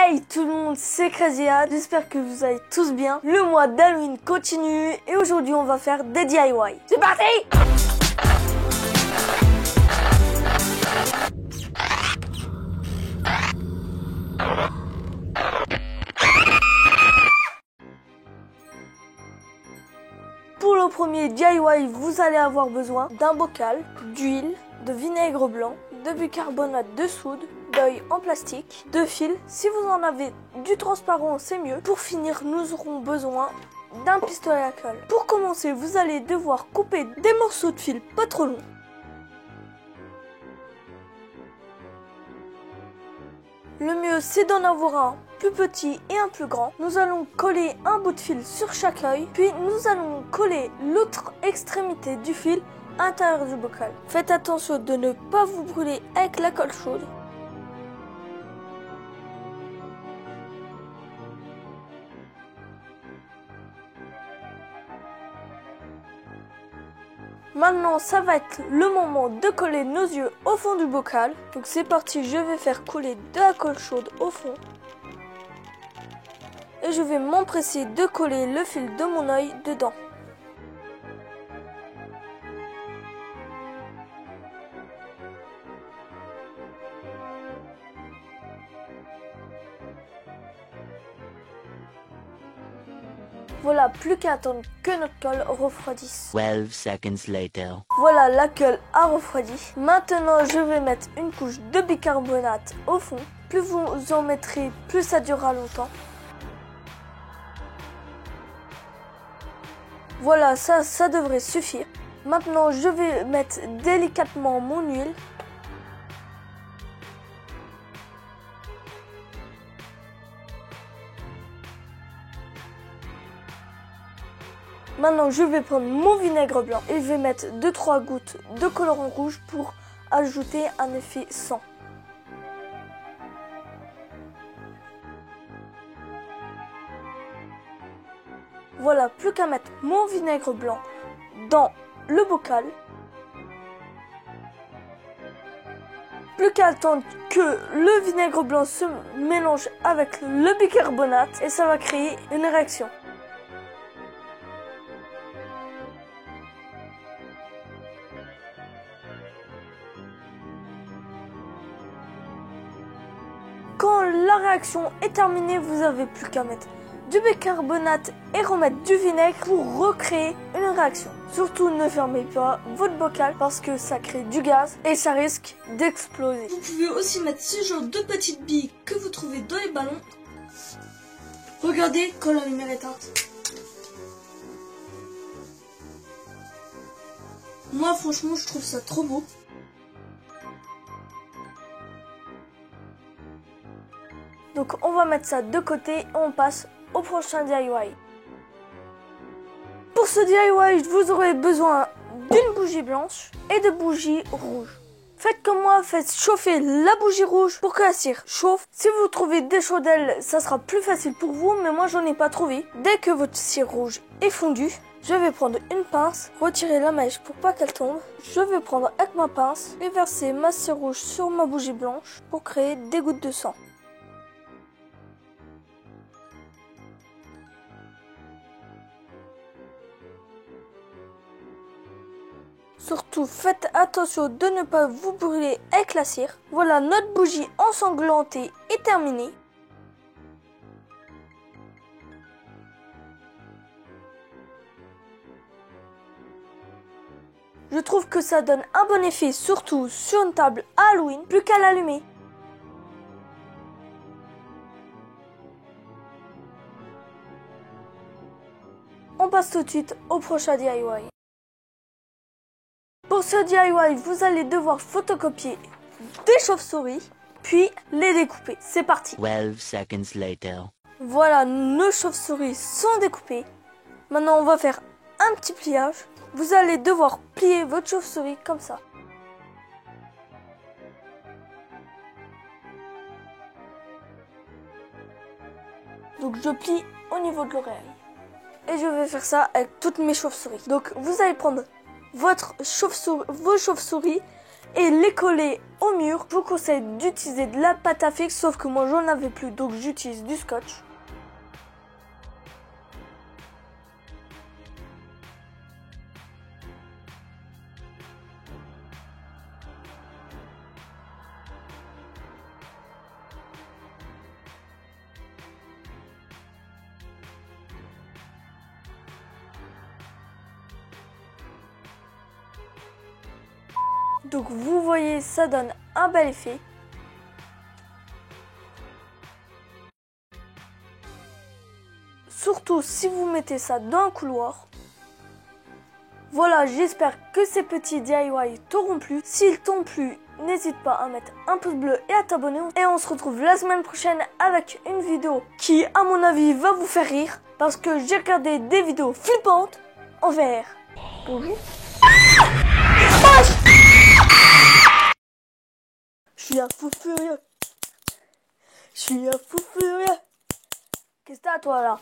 Hey tout le monde, c'est Crazyad, j'espère que vous allez tous bien. Le mois d'Halloween continue et aujourd'hui on va faire des DIY. C'est parti! Pour le premier DIY, vous allez avoir besoin d'un bocal, d'huile, de vinaigre blanc, de bicarbonate de soude, d'œil en plastique, de fil. Si vous en avez du transparent, c'est mieux. Pour finir, nous aurons besoin d'un pistolet à colle. Pour commencer, vous allez devoir couper des morceaux de fil pas trop longs. Le mieux, c'est d'en avoir un plus petit et un plus grand. Nous allons coller un bout de fil sur chaque œil, puis nous allons coller l'autre extrémité du fil à l'intérieur du bocal. Faites attention de ne pas vous brûler avec la colle chaude. Maintenant, ça va être le moment de coller nos yeux au fond du bocal. Donc c'est parti, je vais faire couler de la colle chaude au fond. Et je vais m'empresser de coller le fil de mon œil dedans. Voilà, plus qu'à attendre que notre colle refroidisse. 12 seconds later. Voilà, la colle a refroidi. Maintenant, je vais mettre une couche de bicarbonate au fond. Plus vous en mettrez, plus ça durera longtemps. Voilà, ça devrait suffire. Maintenant, je vais mettre délicatement mon huile. Maintenant, je vais prendre mon vinaigre blanc et je vais mettre 2-3 gouttes de colorant rouge pour ajouter un effet sang. Voilà, plus qu'à mettre mon vinaigre blanc dans le bocal. Plus qu'à attendre que le vinaigre blanc se mélange avec le bicarbonate et ça va créer une réaction. Quand la réaction est terminée, vous n'avez plus qu'à mettre du bicarbonate et remettre du vinaigre pour recréer une réaction. Surtout ne fermez pas votre bocal parce que ça crée du gaz et ça risque d'exploser. Vous pouvez aussi mettre ce genre de petites billes que vous trouvez dans les ballons. Regardez quand la lumière est éteinte. Moi franchement je trouve ça trop beau. Donc on va mettre ça de côté et on passe au prochain DIY. Pour ce DIY, vous aurez besoin d'une bougie blanche et de bougies rouges. Faites comme moi, faites chauffer la bougie rouge pour que la cire chauffe. Si vous trouvez des chandelles, ça sera plus facile pour vous, mais moi j'en ai pas trouvé. Dès que votre cire rouge est fondue, je vais prendre une pince, retirer la mèche pour pas qu'elle tombe. Je vais prendre avec ma pince et verser ma cire rouge sur ma bougie blanche pour créer des gouttes de sang. Surtout, faites attention de ne pas vous brûler avec la cire. Voilà, notre bougie ensanglantée est terminée. Je trouve que ça donne un bon effet, surtout sur une table Halloween, plus qu'à l'allumer. On passe tout de suite au prochain DIY. Pour ce DIY, vous allez devoir photocopier des chauves-souris, puis les découper. C'est parti. 12 seconds later. Voilà, nos chauves-souris sont découpées. Maintenant, on va faire un petit pliage. Vous allez devoir plier votre chauve-souris comme ça. Donc, je plie au niveau de l'oreille. Et je vais faire ça avec toutes mes chauves-souris. Donc, vous allez prendre vos chauves-souris et les coller au mur, je vous conseille d'utiliser de la pâte à fixe, sauf que moi j'en avais plus, donc j'utilise du scotch. Donc vous voyez, ça donne un bel effet. Surtout si vous mettez ça dans un couloir. Voilà, j'espère que ces petits DIY t'auront plu. S'ils t'ont plu, n'hésite pas à mettre un pouce bleu et à t'abonner. Et on se retrouve la semaine prochaine avec une vidéo qui, à mon avis, va vous faire rire. Parce que j'ai regardé des vidéos flippantes en VR. Bonjour. Je suis un fou furieux. Je suis un fou furieux. Qu'est-ce que t'as toi là?